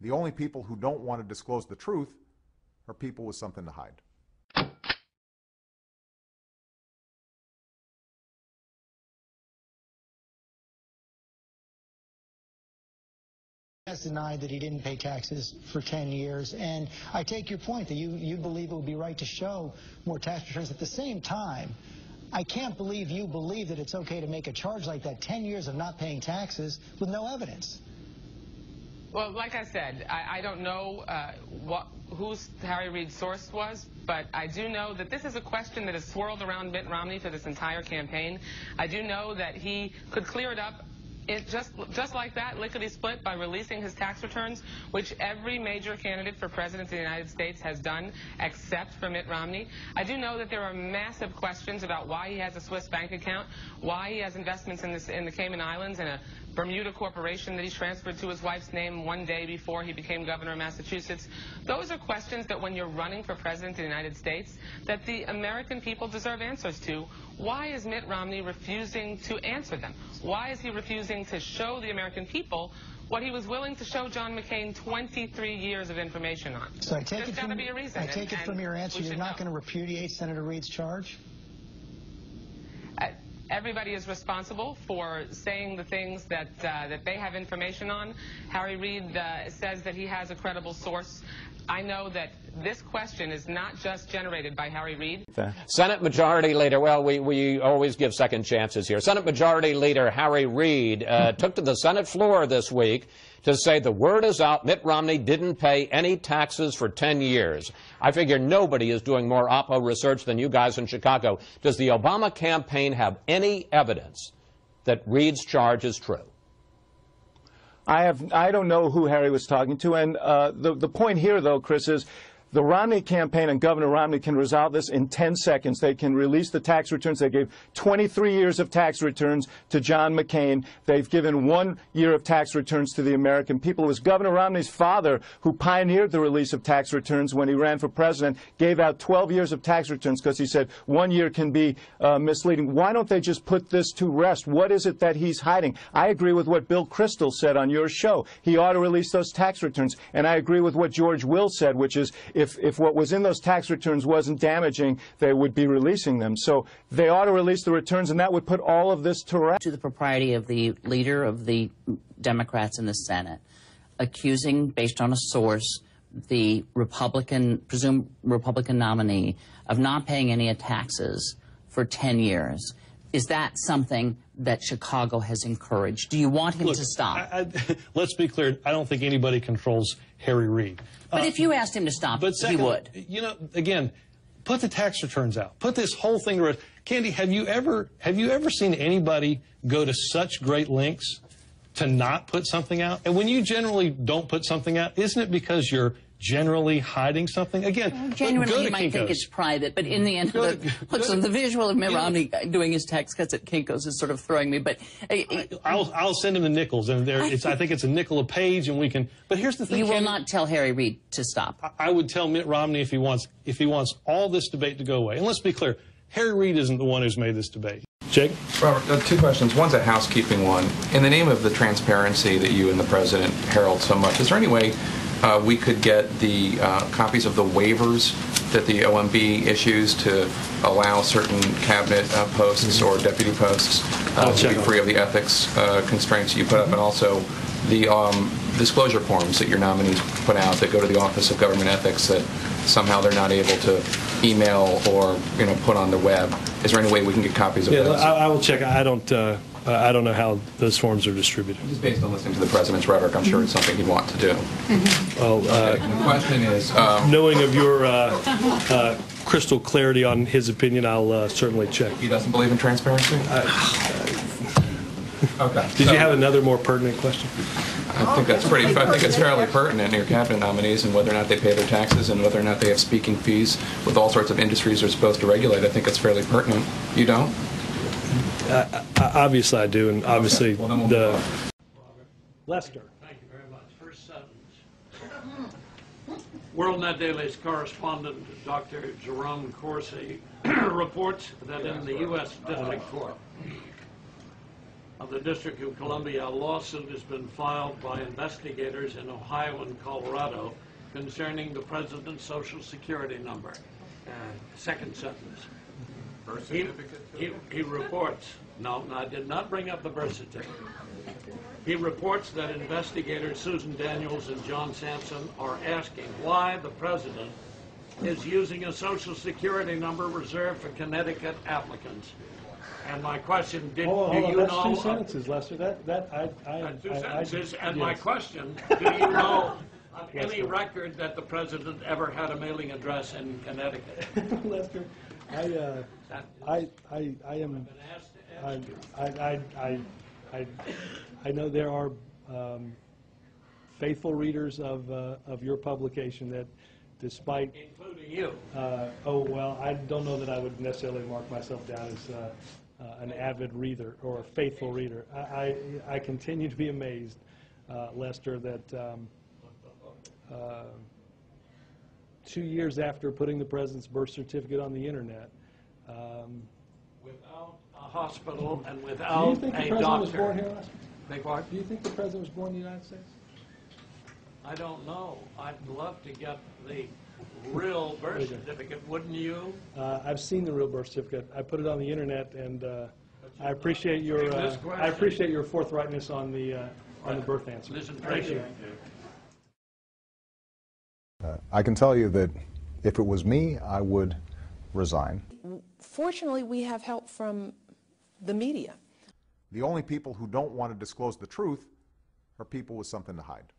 The only people who don't want to disclose the truth are people with something to hide. Has denied that he didn't pay taxes for 10 years, and I take your point that you believe it would be right to show more tax returns. At the same time, I can't believe you believe that it's okay to make a charge like that, 10 years of not paying taxes with no evidence. Well, like I said, I don't know whose Harry Reid's source was, but I do know that this is a question that has swirled around Mitt Romney for this entire campaign. I do know that he could clear it up just like that, lickety-split, by releasing his tax returns, which every major candidate for president of the United States has done, except for Mitt Romney. I do know that there are massive questions about why he has a Swiss bank account, why he has investments in the Cayman Islands, and a Bermuda corporation that he transferred to his wife's name one day before he became governor of Massachusetts. Those are questions that when you're running for president of the United States, that the American people deserve answers to. Why is Mitt Romney refusing to answer them? Why is he refusing to show the American people what he was willing to show John McCain 23 years of information on? So I take There's got to be a reason. I take it from your answer you're not going to repudiate Senator Reid's charge? Everybody is responsible for saying the things that they have information on. Harry Reid says that he has a credible source. I know that this question is not just generated by Harry Reid. Senate Majority Leader, well, we always give second chances here. Senate Majority Leader Harry Reid took to the Senate floor this week to say the word is out, Mitt Romney didn't pay any taxes for 10 years. I figure nobody is doing more Oppo research than you guys in Chicago. Does the Obama campaign have any evidence that Reid's charge is true? I don't know who Harry was talking to, and the point here, though, Chris, is the Romney campaign and Governor Romney can resolve this in 10 seconds. They can release the tax returns. They gave 23 years of tax returns to John McCain. They've given 1 year of tax returns to the American people. It was Governor Romney's father who pioneered the release of tax returns when he ran for president, gave out 12 years of tax returns because he said 1 year can be misleading. Why don't they just put this to rest? What is it that he's hiding? I agree with what Bill Kristol said on your show. He ought to release those tax returns. And I agree with what George Will said, which is if what was in those tax returns wasn't damaging, they would be releasing them. So they ought to release the returns, and that would put all of this to rest. To the propriety of the leader of the Democrats in the Senate accusing, based on a source, the presumed Republican nominee of not paying any taxes for 10 years. Is that something that Chicago has encouraged? Do you want him to stop? Let's be clear. I don't think anybody controls Harry Reid. But if you asked him to stop, he would. You know, again, put the tax returns out. Put this whole thing to rest. Candy, have you ever seen anybody go to such great lengths to not put something out? And when you generally don't put something out, isn't it because you're generally hiding something? Again, genuinely, you might think it's private, but in the end, the visual of Mitt Romney doing his tax cuts at Kinko's is sort of throwing me. But I'll send him the nickels, and I think it's a nickel a page, and we can. But here's the thing: you will not tell Harry Reid to stop. I would tell Mitt Romney if he wants all this debate to go away. And let's be clear: Harry Reid isn't the one who's made this debate. Jake? Robert, two questions. One's a housekeeping one. In the name of the transparency that you and the president herald so much, is there any way we could get the copies of the waivers that the OMB issues to allow certain cabinet posts or deputy posts to be free of the ethics constraints you put up, and also the disclosure forms that your nominees put out that go to the Office of Government Ethics that somehow they're not able to email or put on the web? Is there any way we can get copies of those? I will check. I don't know how those forms are distributed. Just based on listening to the president's rhetoric, I'm sure it's something he'd want to do. Well, the question is, knowing of your crystal clarity on his opinion, I'll certainly check. He doesn't believe in transparency? Okay. Did you have another more pertinent question? I think that's pretty. I think it's fairly pertinent in your cabinet nominees and whether or not they pay their taxes and whether or not they have speaking fees with all sorts of industries they're supposed to regulate. I think it's fairly pertinent. You don't? Obviously, I do, and obviously the. Lester. Thank you very much. First sentence. WorldNet Daily's correspondent, Dr. Jerome Corsi, reports that in the U.S. District Court, of the District of Columbia, a lawsuit has been filed by investigators in Ohio and Colorado concerning the president's Social Security number. Second sentence. Birth certificate? He reports, no, I did not bring up the birth certificate. He reports that investigators Susan Daniels and John Sampson are asking why the president is using a Social Security number reserved for Connecticut applicants. And my question, do you know... That's two sentences, Lester. Two sentences, and my question, do you know of any record that the president ever had a mailing address in Connecticut? Lester, I know there are faithful readers of your publication that, despite, including you. Well, I don't know that I would necessarily mark myself down as an avid reader or a faithful reader. I continue to be amazed, Lester, that 2 years after putting the president's birth certificate on the internet, Without a hospital and without a doctor. Do you think the president was born here, Lester? Beg pardon? Do you think the president was born in the United States? I don't know. I'd love to get the real birth certificate, wouldn't you? I've seen the real birth certificate. I put it on the internet, and I appreciate your forthrightness on the birth answer. Listen, thank you. I can tell you that if it was me, I would resign. Fortunately, we have help from the media. The only people who don't want to disclose the truth are people with something to hide.